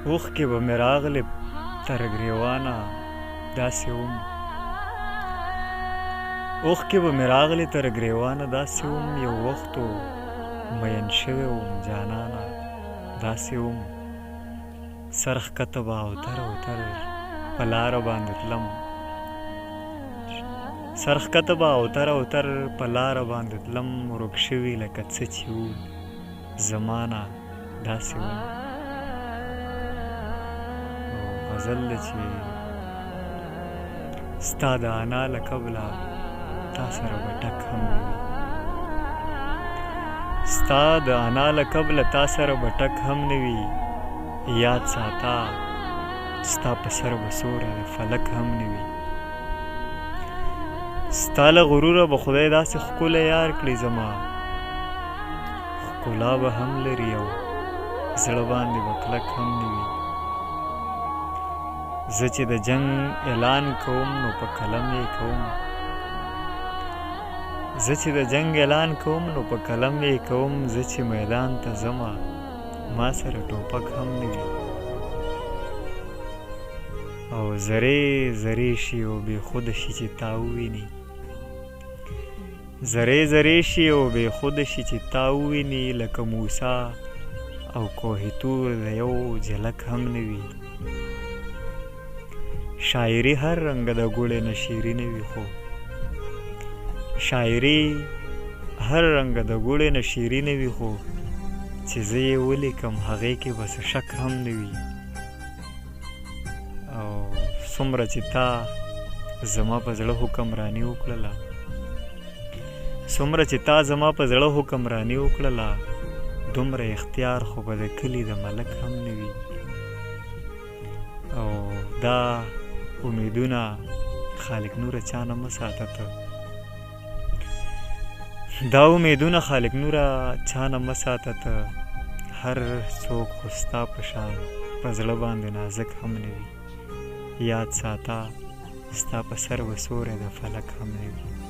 اوښکې به مې راغلې تر ګریوانه داسې وم اوښکې به مې راغلې تر ګریوانه داسې وم یو وخت و مین شوی وم جانانه داسې وم سر ښکته به اوتر اوتر په لاره باندې تلم سر ښکته به اوتر اوتر په لاره باندې تلم ورک شوي لکه څه چې وو زمانه داسې وم غزل ده چې ستا د انا له قبله تا سره به ټک هم نه وي ستا د انا له قبله تا سره به ټک هم نه وي یاد ساته ستا په سر به سوری د فلک هم نه وي ستا له غروره به خدای داسې ښکلی یار کړي زما ښکلا به هم لري او زړه باندې به کلک هم نه وي زه چې د جنگ اعلان کوم نو په قلم یې کوم زه چې د جنگ اعلان کوم نو په قلم یې کوم زه چې میدان ته ځمه ما سره ټوپک هم نه وي او زرې زرې شي او بېخوده شي چې تا وویني زرې زرې شي او بېخوده شي چې تا وویني لکه موسی او کوه طور د یو جلک هم نه وي شاعري هر رنګه د ګوړې نه شیرینه وي خو شاعري هر رنګه د ګوړې نه شیرینه وي خو چې زه یې ولیکم هغې کې به څه شک هم نه وي او څومره چې تا زما په زړه حکمراني وکړله څومره چې تا زما په زړه حکمراني وکړله دومره اختیار خو به د کلي د ملک هم نه وي او دا امیدونه خالق نوره چا نه مه ساته ته دا امیدونه خالق نوره چا نه مه ساته ته هر څوک خو ستا په شان په زړه باندې نازک هم نه وي یاد ساته ستا په سر و سوری د فلک هم نه وي